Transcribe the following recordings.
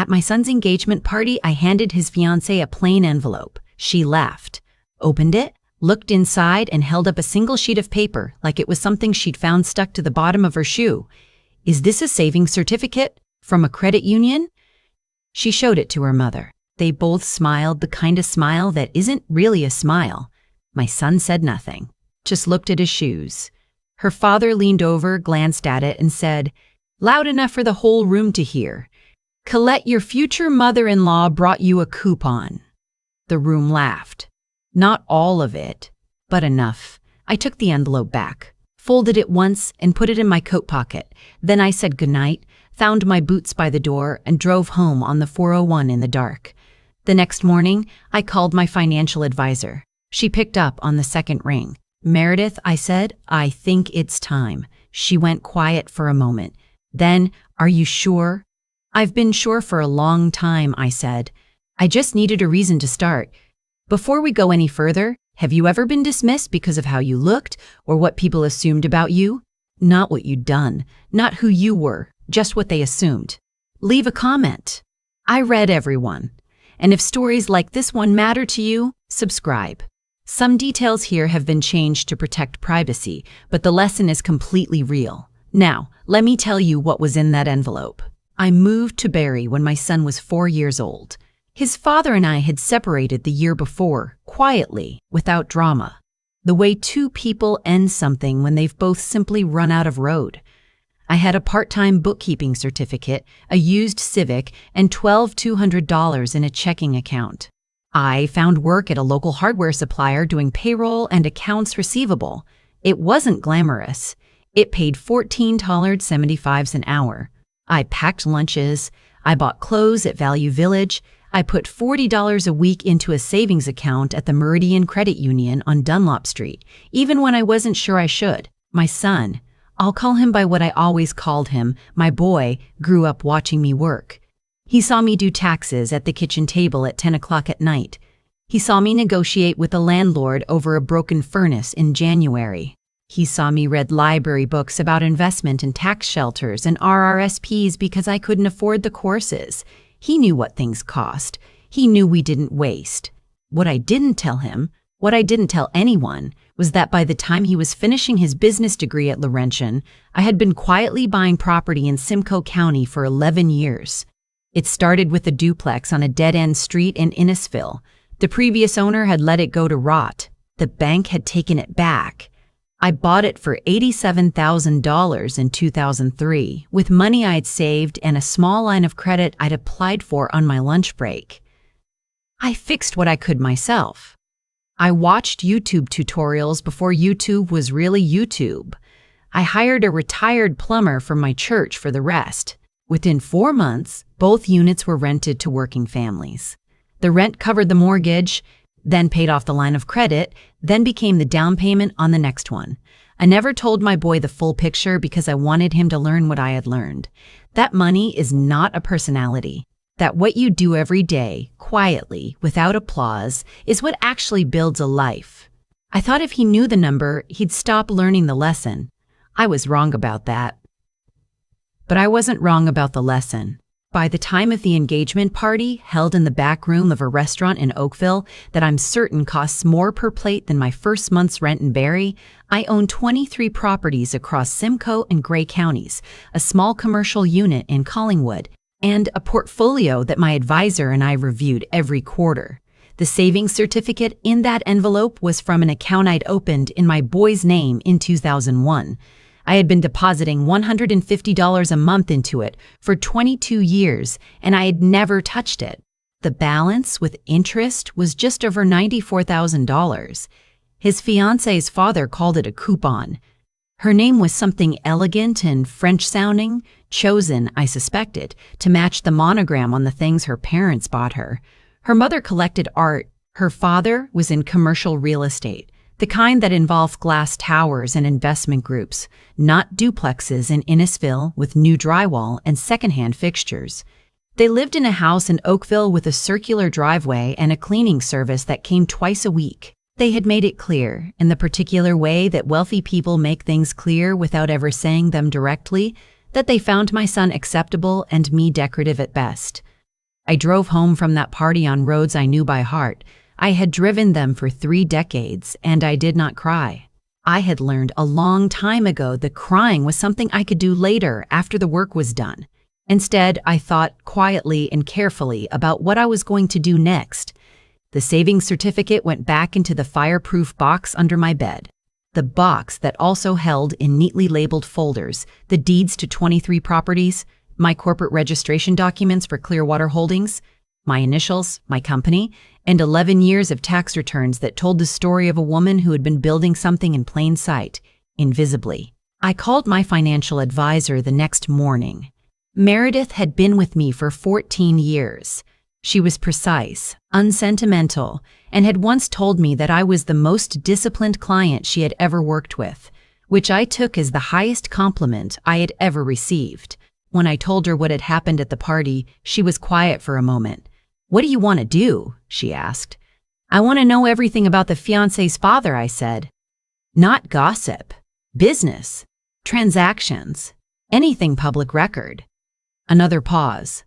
At my son's engagement party, I handed his fiancée a plain envelope. She laughed, opened it, looked inside, and held up a single sheet of paper like it was something she'd found stuck to the bottom of her shoe. "Is this a savings certificate? From a credit union?" She showed it to her mother. They both smiled, the kind of smile that isn't really a smile. My son said nothing, just looked at his shoes. Her father leaned over, glanced at it, and said, loud enough for the whole room to hear, "Colette, your future mother-in-law brought you a coupon." The room laughed. Not all of it, but enough. I took the envelope back, folded it once, and put it in my coat pocket. Then I said goodnight, found my boots by the door, and drove home on the 401 in the dark. The next morning, I called my financial advisor. She picked up on the second ring. "Meredith," I said, "I think it's time." She went quiet for a moment. Then, "Are you sure?" "I've been sure for a long time," I said. "I just needed a reason to start. Before we go any further, have you ever been dismissed because of how you looked or what people assumed about you? Not what you'd done, not who you were, just what they assumed. Leave a comment." I read everyone. And if stories like this one matter to you, subscribe. Some details here have been changed to protect privacy, but the lesson is completely real. Now, let me tell you what was in that envelope. I moved to Barrie when my son was 4 years old. His father and I had separated the year before, quietly, without drama. The way two people end something when they've both simply run out of road. I had a part-time bookkeeping certificate, a used Civic, and $1,200 in a checking account. I found work at a local hardware supplier doing payroll and accounts receivable. It wasn't glamorous. It paid $14.75 an hour. I packed lunches. I bought clothes at Value Village. I put $40 a week into a savings account at the Meridian Credit Union on Dunlop Street, even when I wasn't sure I should. My son, I'll call him by what I always called him, my boy, grew up watching me work. He saw me do taxes at the kitchen table at 10 o'clock at night. He saw me negotiate with the landlord over a broken furnace in January. He saw me read library books about investment and tax shelters and RRSPs because I couldn't afford the courses. He knew what things cost. He knew we didn't waste. What I didn't tell him, what I didn't tell anyone, was that by the time he was finishing his business degree at Laurentian, I had been quietly buying property in Simcoe County for 11 years. It started with a duplex on a dead-end street in Innisfil. The previous owner had let it go to rot. The bank had taken it back. I bought it for $87,000 in 2003 with money I'd saved and a small line of credit I'd applied for on my lunch break. I fixed what I could myself. I watched YouTube tutorials before YouTube was really YouTube. I hired a retired plumber from my church for the rest. Within 4 months, both units were rented to working families. The rent covered the mortgage, then paid off the line of credit, then became the down payment on the next one. I never told my boy the full picture because I wanted him to learn what I had learned. That money is not a personality. That what you do every day, quietly, without applause, is what actually builds a life. I thought if he knew the number, he'd stop learning the lesson. I was wrong about that. But I wasn't wrong about the lesson. By the time of the engagement party, held in the back room of a restaurant in Oakville that I'm certain costs more per plate than my first month's rent in Barrie, I own 23 properties across Simcoe and Grey counties, a small commercial unit in Collingwood, and a portfolio that my advisor and I reviewed every quarter. The savings certificate in that envelope was from an account I'd opened in my boy's name in 2001. I had been depositing $150 a month into it for 22 years, and I had never touched it. The balance with interest was just over $94,000. His fiancée's father called it a coupon. Her name was something elegant and French-sounding, chosen, I suspected, to match the monogram on the things her parents bought her. Her mother collected art. Her father was in commercial real estate, the kind that involved glass towers and investment groups, not duplexes in Innisfil with new drywall and secondhand fixtures. They lived in a house in Oakville with a circular driveway and a cleaning service that came twice a week. They had made it clear, in the particular way that wealthy people make things clear without ever saying them directly, that they found my son acceptable and me decorative at best. I drove home from that party on roads I knew by heart. I had driven them for 3 decades, and I did not cry. I had learned a long time ago that crying was something I could do later after the work was done. Instead, I thought quietly and carefully about what I was going to do next. The savings certificate went back into the fireproof box under my bed. The box that also held in neatly labeled folders the deeds to 23 properties, my corporate registration documents for Clearwater Holdings, my initials, my company, and 11 years of tax returns that told the story of a woman who had been building something in plain sight, invisibly. I called my financial advisor the next morning. Meredith had been with me for 14 years. She was precise, unsentimental, and had once told me that I was the most disciplined client she had ever worked with, which I took as the highest compliment I had ever received. When I told her what had happened at the party, she was quiet for a moment. "What do you want to do?" she asked. "I want to know everything about the fiancé's father," I said. "Not gossip. Business. Transactions. Anything public record." Another pause.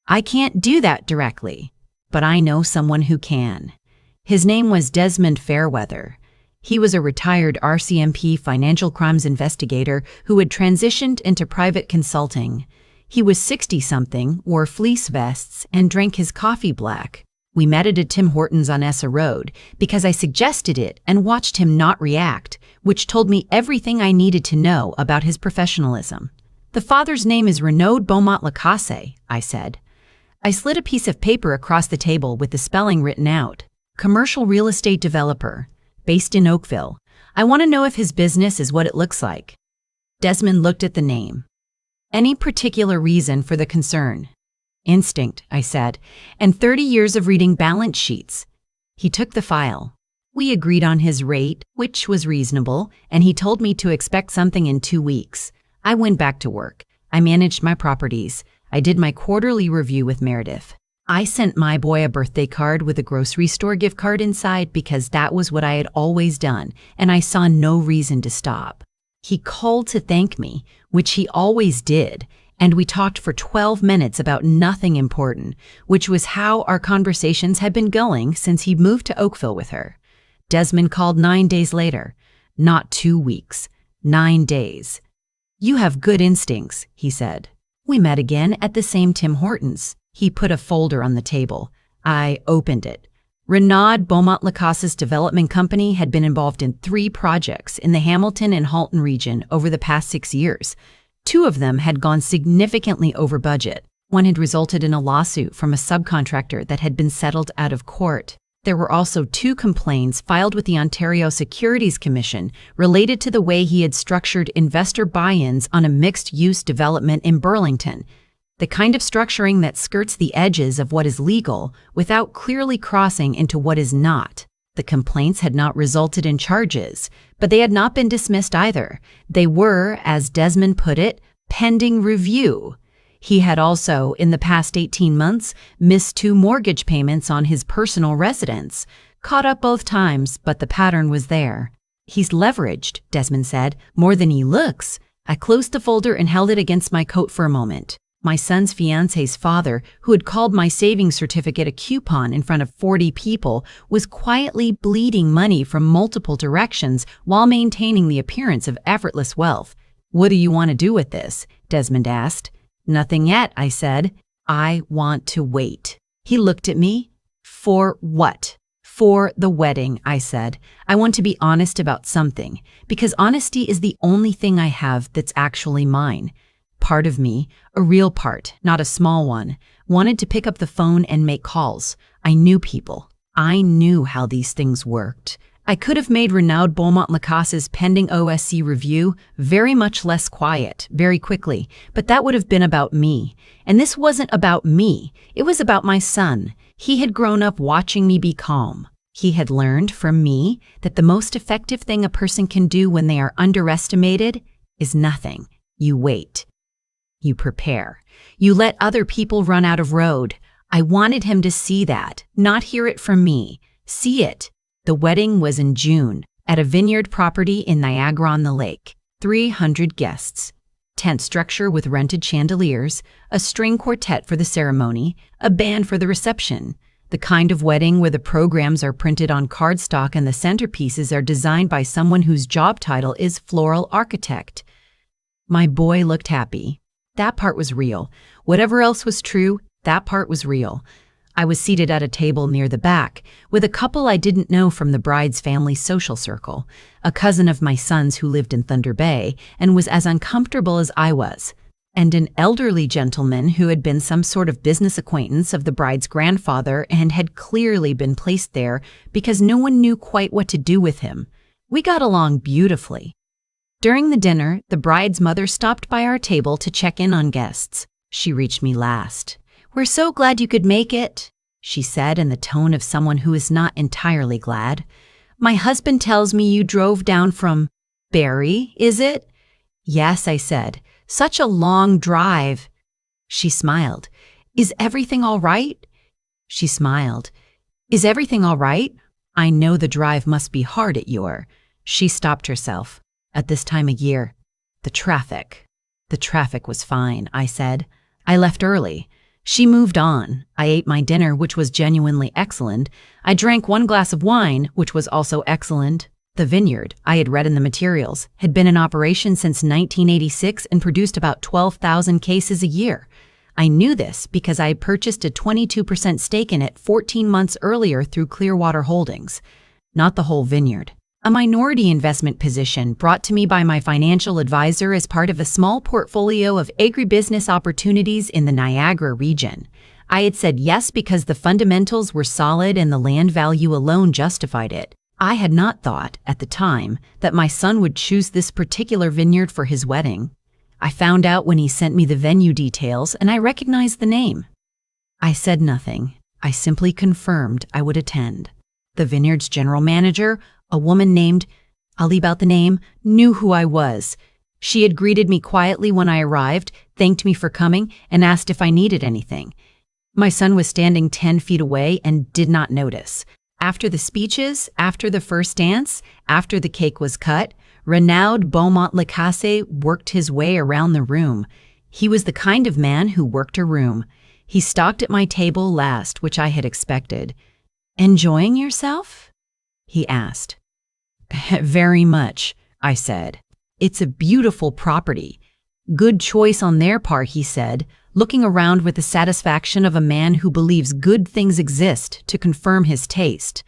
"I can't do that directly, but I know someone who can." His name was Desmond Fairweather. He was a retired RCMP financial crimes investigator who had transitioned into private consulting. He was 60-something, wore fleece vests, and drank his coffee black. We met at a Tim Hortons on Essa Road because I suggested it and watched him not react, which told me everything I needed to know about his professionalism. "The father's name is Renaud Beaumont-Lacasse," I said. I slid a piece of paper across the table with the spelling written out. "Commercial real estate developer, based in Oakville. I want to know if his business is what it looks like." Desmond looked at the name. "Any particular reason for the concern?" "Instinct," I said, "and 30 years of reading balance sheets." He took the file. We agreed on his rate, which was reasonable, and he told me to expect something in 2 weeks. I went back to work. I managed my properties. I did my quarterly review with Meredith. I sent my boy a birthday card with a grocery store gift card inside because that was what I had always done, and I saw no reason to stop. He called to thank me, which he always did, and we talked for 12 minutes about nothing important, which was how our conversations had been going since he moved to Oakville with her. Desmond called 9 days later. Not 2 weeks. 9 days. "You have good instincts," he said. We met again at the same Tim Hortons. He put a folder on the table. I opened it. Renaud Beaumont-Lacasse's development company had been involved in 3 projects in the Hamilton and Halton region over the past 6 years. 2 of them had gone significantly over budget. One had resulted in a lawsuit from a subcontractor that had been settled out of court. There were also 2 complaints filed with the Ontario Securities Commission related to the way he had structured investor buy-ins on a mixed-use development in Burlington, the kind of structuring that skirts the edges of what is legal without clearly crossing into what is not. The complaints had not resulted in charges, but they had not been dismissed either. They were, as Desmond put it, pending review. He had also, in the past 18 months, missed 2 mortgage payments on his personal residence. Caught up both times, but the pattern was there. "He's leveraged," Desmond said, "more than he looks." I closed the folder and held it against my coat for a moment. My son's fiancé's father, who had called my savings certificate a coupon in front of 40 people, was quietly bleeding money from multiple directions while maintaining the appearance of effortless wealth. "What do you want to do with this?" Desmond asked. "Nothing yet," I said. "I want to wait." He looked at me. "For what?" "For the wedding," I said. "I want to be honest about something, because honesty is the only thing I have that's actually mine." Part of me, a real part, not a small one, wanted to pick up the phone and make calls. I knew people. I knew how these things worked. I could have made Renaud Beaumont-Lacasse's pending OSC review very much less quiet, very quickly, but that would have been about me. And this wasn't about me. It was about my son. He had grown up watching me be calm. He had learned from me that the most effective thing a person can do when they are underestimated is nothing. You wait. You prepare. You let other people run out of road. I wanted him to see that, not hear it from me. See it. The wedding was in June, at a vineyard property in Niagara-on-the-Lake. 300 guests. tent structure with rented chandeliers, a string quartet for the ceremony, a band for the reception. The kind of wedding where the programs are printed on cardstock and the centerpieces are designed by someone whose job title is floral architect. My boy looked happy. That part was real. Whatever else was true, that part was real. I was seated at a table near the back, with a couple I didn't know from the bride's family social circle, a cousin of my son's who lived in Thunder Bay and was as uncomfortable as I was, and an elderly gentleman who had been some sort of business acquaintance of the bride's grandfather and had clearly been placed there because no one knew quite what to do with him. We got along beautifully. During the dinner, the bride's mother stopped by our table to check in on guests. She reached me last. "We're so glad you could make it," she said in the tone of someone who is not entirely glad. "My husband tells me you drove down from Barrie, is it?" "Yes," I said. "Such a long drive." She smiled. "Is everything all right?" She smiled. "Is everything all right? I know the drive must be hard at your—" She stopped herself. "At this time of year. The traffic." "The traffic was fine," I said. "I left early." She moved on. I ate my dinner, which was genuinely excellent. I drank one glass of wine, which was also excellent. The vineyard, I had read in the materials, had been in operation since 1986 and produced about 12,000 cases a year. I knew this because I had purchased a 22% stake in it 14 months earlier through Clearwater Holdings. Not the whole vineyard. A minority investment position brought to me by my financial advisor as part of a small portfolio of agribusiness opportunities in the Niagara region. I had said yes because the fundamentals were solid and the land value alone justified it. I had not thought, at the time, that my son would choose this particular vineyard for his wedding. I found out when he sent me the venue details and I recognized the name. I said nothing. I simply confirmed I would attend. The vineyard's general manager, a woman named, I'll leave out the name, knew who I was. She had greeted me quietly when I arrived, thanked me for coming, and asked if I needed anything. My son was standing 10 feet away and did not notice. After the speeches, after the first dance, after the cake was cut, Renaud Beaumont-Lacasse worked his way around the room. He was the kind of man who worked a room. He stopped at my table last, which I had expected. "Enjoying yourself?" he asked. "Very much," I said. "It's a beautiful property." "Good choice on their part," he said, looking around with the satisfaction of a man who believes good things exist to confirm his taste.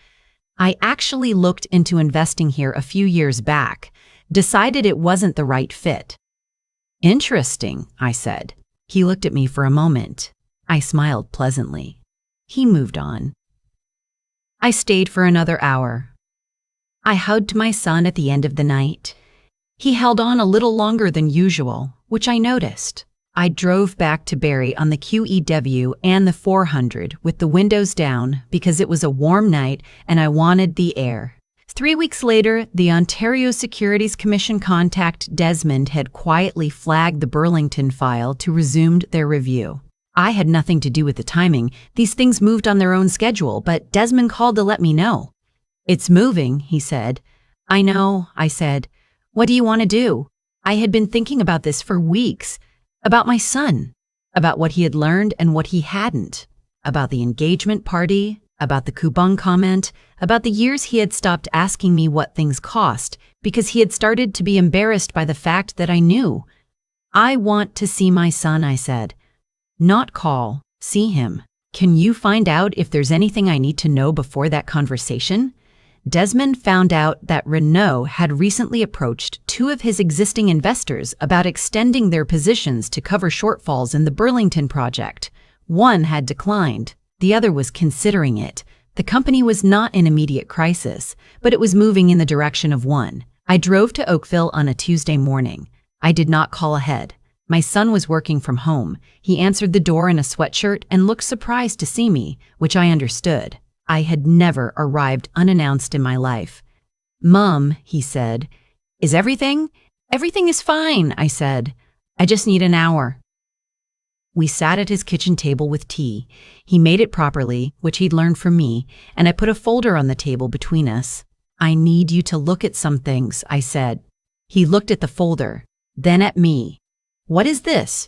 "I actually looked into investing here a few years back, decided it wasn't the right fit." "Interesting," I said. He looked at me for a moment. I smiled pleasantly. He moved on. I stayed for another hour. I hugged my son at the end of the night. He held on a little longer than usual, which I noticed. I drove back to Barrie on the QEW and the 400 with the windows down because it was a warm night and I wanted the air. 3 weeks later, the Ontario Securities Commission contact Desmond had quietly flagged the Burlington file to resume their review. I had nothing to do with the timing. These things moved on their own schedule, but Desmond called to let me know. "It's moving," he said. "I know," I said. "What do you want to do?" I had been thinking about this for weeks. About my son. About what he had learned and what he hadn't. About the engagement party. About the Kubung comment. About the years he had stopped asking me what things cost because he had started to be embarrassed by the fact that I knew. "I want to see my son," I said. "Not call. See him. Can you find out if there's anything I need to know before that conversation?" Desmond found out that Renaud had recently approached 2 of his existing investors about extending their positions to cover shortfalls in the Burlington project. One had declined. The other was considering it. The company was not in immediate crisis, but it was moving in the direction of one. I drove to Oakville on a Tuesday morning. I did not call ahead. My son was working from home. He answered the door in a sweatshirt and looked surprised to see me, which I understood. I had never arrived unannounced in my life. "Mom," he said, "is everything?" "Everything is fine," I said. "I just need an hour." We sat at his kitchen table with tea. He made it properly, which he'd learned from me, and I put a folder on the table between us. "I need you to look at some things," I said. He looked at the folder, then at me. What is this?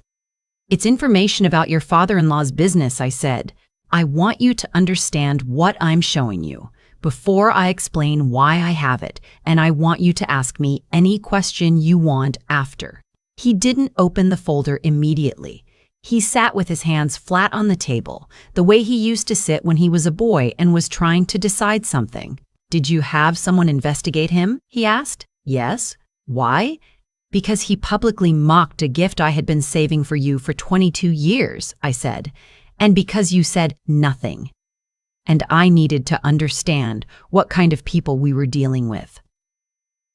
It's information about your father-in-law's business, I said. I want you to understand what I'm showing you before I explain why I have it, and I want you to ask me any question you want after. He didn't open the folder immediately. He sat with his hands flat on the table, the way he used to sit when he was a boy and was trying to decide something. Did you have someone investigate him? He asked. Yes. Why? Because he publicly mocked a gift I had been saving for you for 22 years, I said. And because you said nothing. And I needed to understand what kind of people we were dealing with.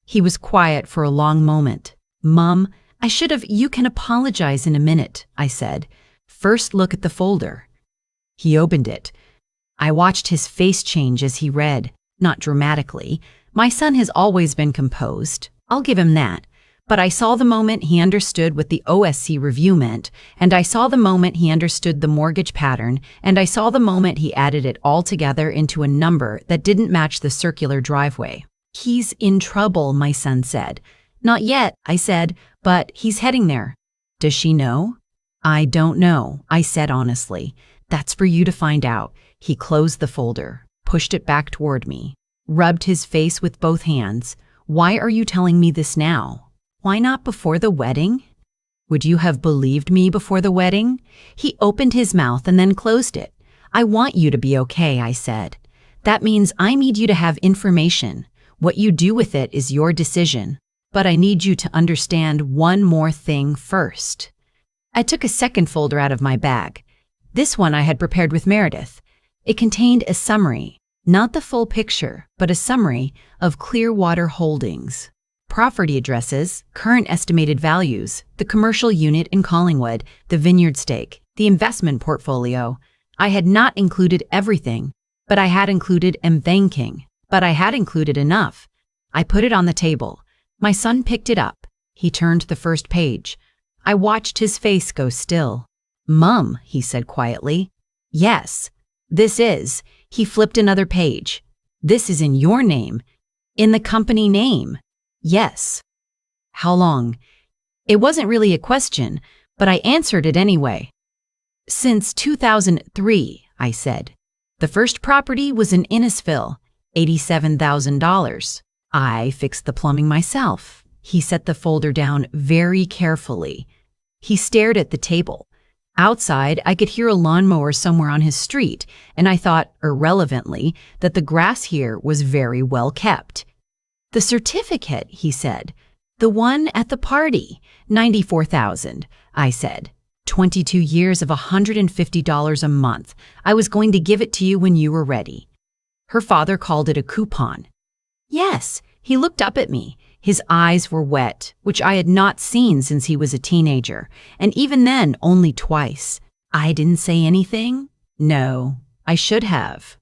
He was quiet for a long moment. Mom, you can apologize in a minute, I said. First look at the folder. He opened it. I watched his face change as he read, not dramatically. My son has always been composed. I'll give him that. But I saw the moment he understood what the OSC review meant, and I saw the moment he understood the mortgage pattern, and I saw the moment he added it all together into a number that didn't match the circular driveway. He's in trouble, my son said. Not yet, I said, but he's heading there. Does she know? I don't know, I said honestly. That's for you to find out. He closed the folder, pushed it back toward me, rubbed his face with both hands. Why are you telling me this now? Why not before the wedding? Would you have believed me before the wedding? He opened his mouth and then closed it. I want you to be okay, I said. That means I need you to have information. What you do with it is your decision. But I need you to understand one more thing first. I took a second folder out of my bag. This one I had prepared with Meredith. It contained a summary, not the full picture, but a summary of Clearwater Holdings. Property addresses, current estimated values, the commercial unit in Collingwood, the vineyard stake, the investment portfolio. I had not included everything, but I had included thinking. But I had included enough. I put it on the table. My son picked it up. He turned to the first page. I watched his face go still. Mum, he said quietly. Yes, this is. He flipped another page. This is in your name. In the company name. Yes. How long? It wasn't really a question, but I answered it anyway. Since 2003, I said. The first property was in Innisfil, $87,000. I fixed the plumbing myself. He set the folder down very carefully. He stared at the table. Outside, I could hear a lawnmower somewhere on his street, and I thought, irrelevantly, that the grass here was very well kept. The certificate, he said. The one at the party, $94,000, I said. 22 years of $150 a month. I was going to give it to you when you were ready. Her father called it a coupon. Yes, he looked up at me. His eyes were wet, which I had not seen since he was a teenager, and even then only twice. I didn't say anything? No, I should have.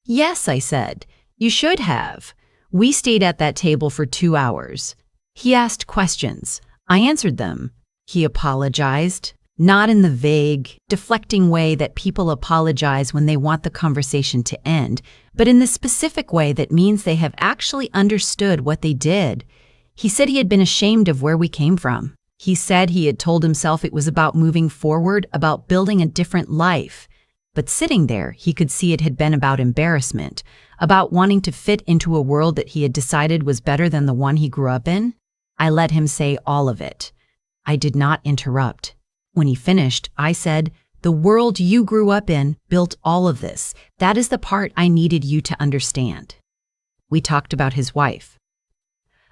Yes, I said, you should have. We stayed at that table for 2 hours. He asked questions. I answered them. He apologized, not in the vague, deflecting way that people apologize when they want the conversation to end, but in the specific way that means they have actually understood what they did. He said he had been ashamed of where we came from. He said he had told himself it was about moving forward, about building a different life. But sitting there, he could see it had been about embarrassment, about wanting to fit into a world that he had decided was better than the one he grew up in. I let him say all of it. I did not interrupt. When he finished, I said, the world you grew up in built all of this. That is the part I needed you to understand. We talked about his wife,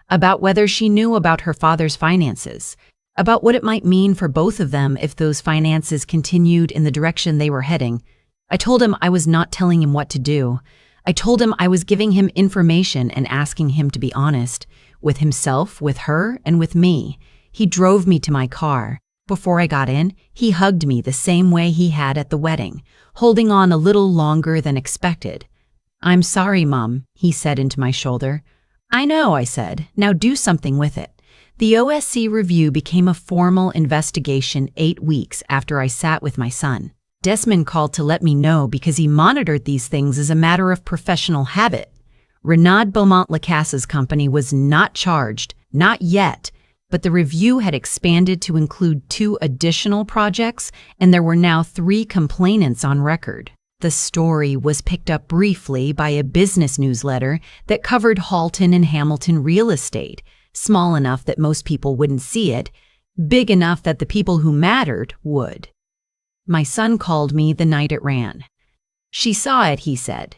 about whether she knew about her father's finances, about what it might mean for both of them if those finances continued in the direction they were heading. I told him I was not telling him what to do. I told him I was giving him information and asking him to be honest, with himself, with her, and with me. He drove me to my car. Before I got in, he hugged me the same way he had at the wedding, holding on a little longer than expected. I'm sorry, Mom, he said into my shoulder. I know, I said. Now do something with it. The OSC review became a formal investigation 8 weeks after I sat with my son. Desmond called to let me know because he monitored these things as a matter of professional habit. Renaud Beaumont Lacasse's company was not charged, not yet, But the review had expanded to include 2 additional projects, and there were now 3 complainants on record. The story was picked up briefly by a business newsletter that covered Halton and Hamilton real estate, small enough that most people wouldn't see it, big enough that the people who mattered would. My son called me the night it ran. "She saw it," he said.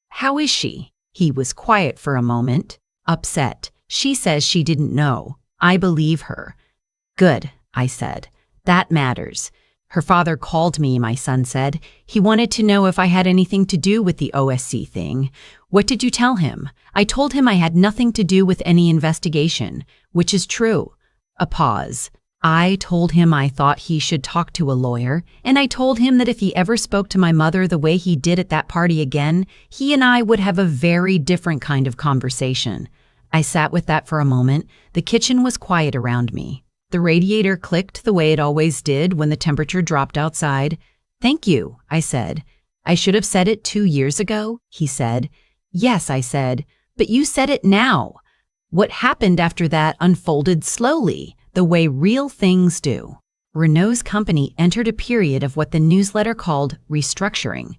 "How is she?" He was quiet for a moment, upset. "She says she didn't know. I believe her." "Good," I said. "That matters." "Her father called me," my son said. "He wanted to know if I had anything to do with the OSC thing." "What did you tell him?" "I told him I had nothing to do with any investigation," "which is true." A pause. "I told him I thought he should talk to a lawyer, and I told him that if he ever spoke to my mother the way he did at that party again, he and I would have a very different kind of conversation." I sat with that for a moment. The kitchen was quiet around me. The radiator clicked the way it always did when the temperature dropped outside. "Thank you," I said. "I should have said it 2 years ago," he said. "Yes," I said, "but you said it now." What happened after that unfolded slowly, the way real things do. Renault's company entered a period of what the newsletter called restructuring.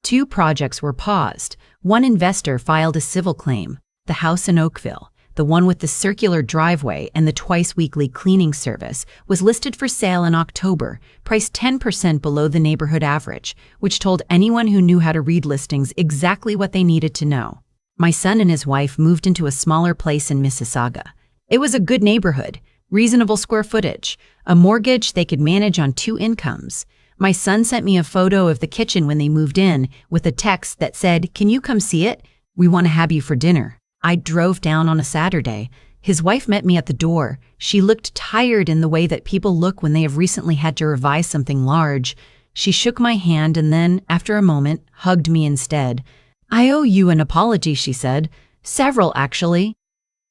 2 projects were paused. One investor filed a civil claim, the house in Oakville. The one with the circular driveway and the twice-weekly cleaning service was listed for sale in October, priced 10% below the neighborhood average, which told anyone who knew how to read listings exactly what they needed to know. My son and his wife moved into a smaller place in Mississauga. It was a good neighborhood, reasonable square footage, a mortgage they could manage on 2 incomes. My son sent me a photo of the kitchen when they moved in with a text that said, "Can you come see it? We want to have you for dinner." I drove down on a Saturday. His wife met me at the door. She looked tired in the way that people look when they have recently had to revise something large. She shook my hand and then, after a moment, hugged me instead. "I owe you an apology," she said. "Several, actually."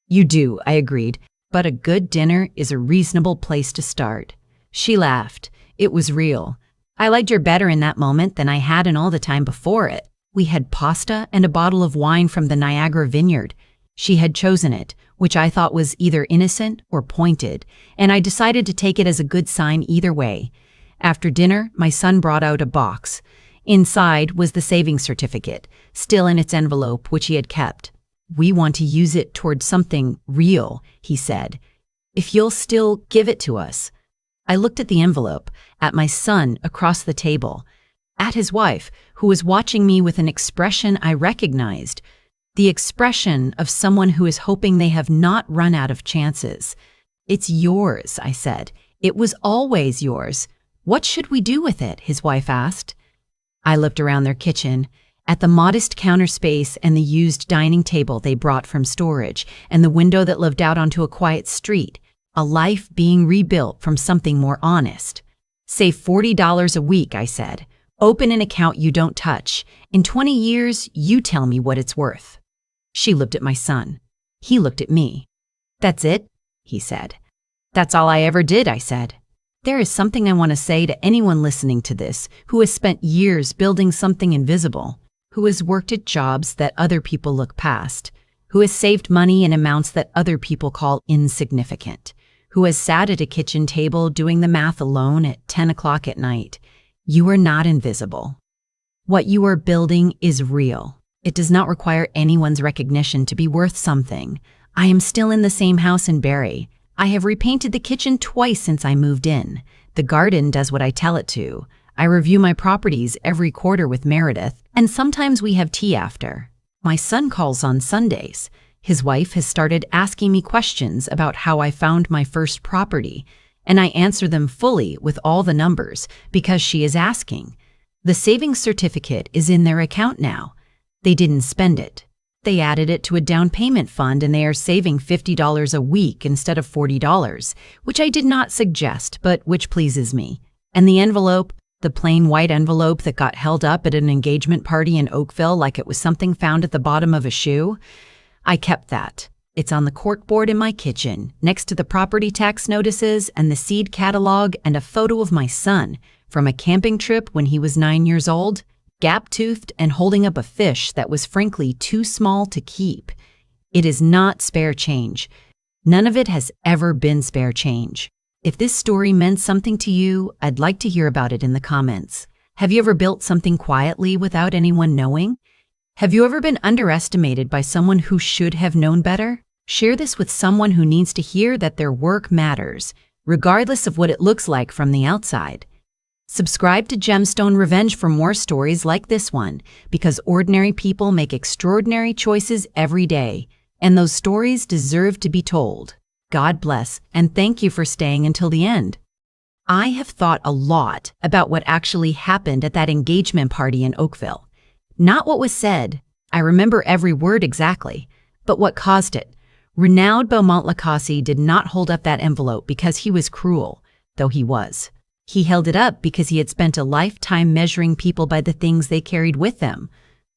"You do," I agreed, "but a good dinner is a reasonable place to start." She laughed. It was real. "I liked her better in that moment than I had in all the time before it." We had pasta and a bottle of wine from the Niagara Vineyard. She had chosen it, which I thought was either innocent or pointed, and I decided to take it as a good sign either way. After dinner, my son brought out a box. Inside was the savings certificate, still in its envelope, which he had kept. "We want to use it towards something real," he said. "If you'll still give it to us." I looked at the envelope, at my son across the table, at his wife, who was watching me with an expression I recognized, the expression of someone who is hoping they have not run out of chances. "It's yours," I said. "It was always yours." "What should we do with it?" his wife asked. I looked around their kitchen, at the modest counter space and the used dining table they brought from storage, and the window that looked out onto a quiet street, a life being rebuilt from something more honest. "Save $40 a week," I said. "Open an account you don't touch. In 20 years, you tell me what it's worth." She looked at my son. He looked at me. "That's it?" he said. "That's all I ever did," I said. There is something I want to say to anyone listening to this who has spent years building something invisible, who has worked at jobs that other people look past, who has saved money in amounts that other people call insignificant, who has sat at a kitchen table doing the math alone at 10 o'clock at night. You are not invisible. What you are building is real. It does not require anyone's recognition to be worth something. I am still in the same house in Barrie. I have repainted the kitchen twice since I moved in. The garden does what I tell it to. I review my properties every quarter with Meredith, and sometimes we have tea after. My son calls on Sundays. His wife has started asking me questions about how I found my first property, and I answer them fully with all the numbers because she is asking. The savings certificate is in their account now. They didn't spend it. They added it to a down payment fund and they are saving $50 a week instead of $40, which I did not suggest, but which pleases me. And the envelope, the plain white envelope that got held up at an engagement party in Oakville like it was something found at the bottom of a shoe, I kept that. It's on the corkboard in my kitchen, next to the property tax notices and the seed catalog and a photo of my son from a camping trip when he was 9 years old, gap-toothed and holding up a fish that was frankly too small to keep. It is not spare change. None of it has ever been spare change. If this story meant something to you, I'd like to hear about it in the comments. Have you ever built something quietly without anyone knowing? Have you ever been underestimated by someone who should have known better? Share this with someone who needs to hear that their work matters, regardless of what it looks like from the outside. Subscribe to Gemstone Revenge for more stories like this one, because ordinary people make extraordinary choices every day, and those stories deserve to be told. God bless, and thank you for staying until the end. I have thought a lot about what actually happened at that engagement party in Oakville. Not what was said, I remember every word exactly, but what caused it. Renaud Beaumont-Lacasse did not hold up that envelope because he was cruel, though he was. He held it up because he had spent a lifetime measuring people by the things they carried with them: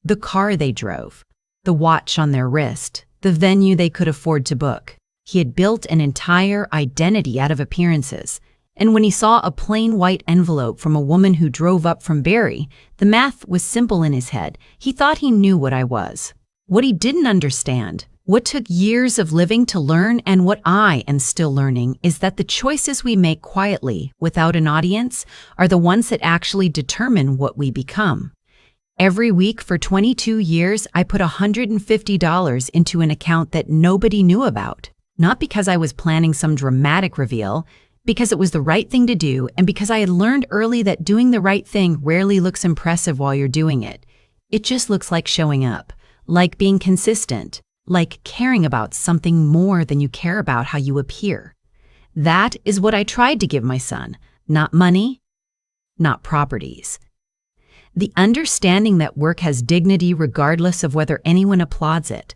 the car they drove, the watch on their wrist, the venue they could afford to book. He had built an entire identity out of appearances, and when he saw a plain white envelope from a woman who drove up from Barrie, the math was simple in his head. He thought he knew what I was. What he didn't understand, what took years of living to learn, and what I am still learning, is that the choices we make quietly, without an audience, are the ones that actually determine what we become. Every week for 22 years, I put $150 into an account that nobody knew about. Not because I was planning some dramatic reveal, because it was the right thing to do, and because I had learned early that doing the right thing rarely looks impressive while you're doing it. It just looks like showing up, like being consistent, like caring about something more than you care about how you appear. That is what I tried to give my son. Not money, not properties. The understanding that work has dignity regardless of whether anyone applauds it.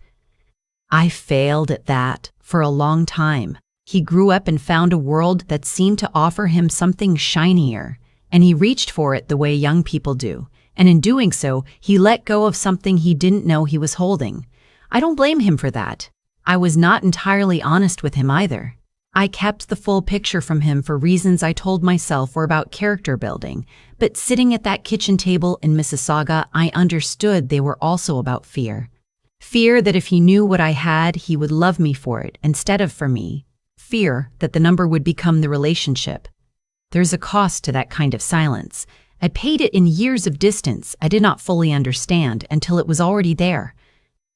I failed at that for a long time. He grew up and found a world that seemed to offer him something shinier, and he reached for it the way young people do. And in doing so, he let go of something he didn't know he was holding. I don't blame him for that. I was not entirely honest with him either. I kept the full picture from him for reasons I told myself were about character building, but sitting at that kitchen table in Mississauga, I understood they were also about fear. Fear that if he knew what I had, he would love me for it instead of for me. Fear that the number would become the relationship. There's a cost to that kind of silence. I paid it in years of distance I did not fully understand until it was already there.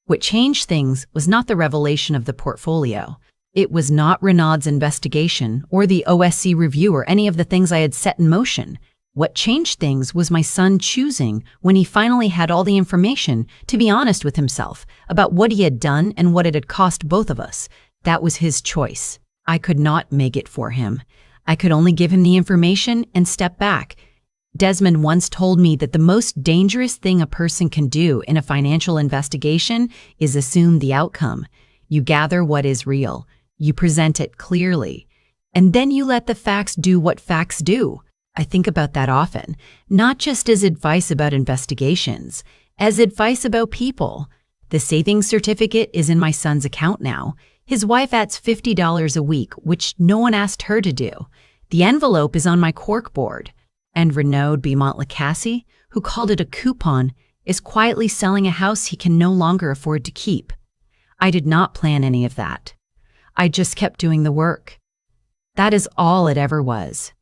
What changed things was not the revelation of the portfolio. It was not Renaud's investigation or the OSC review or any of the things I had set in motion. What changed things was my son choosing, when he finally had all the information, to be honest with himself about what he had done and what it had cost both of us. That was his choice. I could not make it for him. I could only give him the information and step back. Desmond once told me that the most dangerous thing a person can do in a financial investigation is assume the outcome. You gather what is real, you present it clearly, and then you let the facts do what facts do. I think about that often, not just as advice about investigations, as advice about people. The savings certificate is in my son's account now. His wife adds $50 a week, which no one asked her to do. The envelope is on my corkboard. And Renaud Beaumont-Lacasse, who called it a coupon, is quietly selling a house he can no longer afford to keep. I did not plan any of that. I just kept doing the work. That is all it ever was.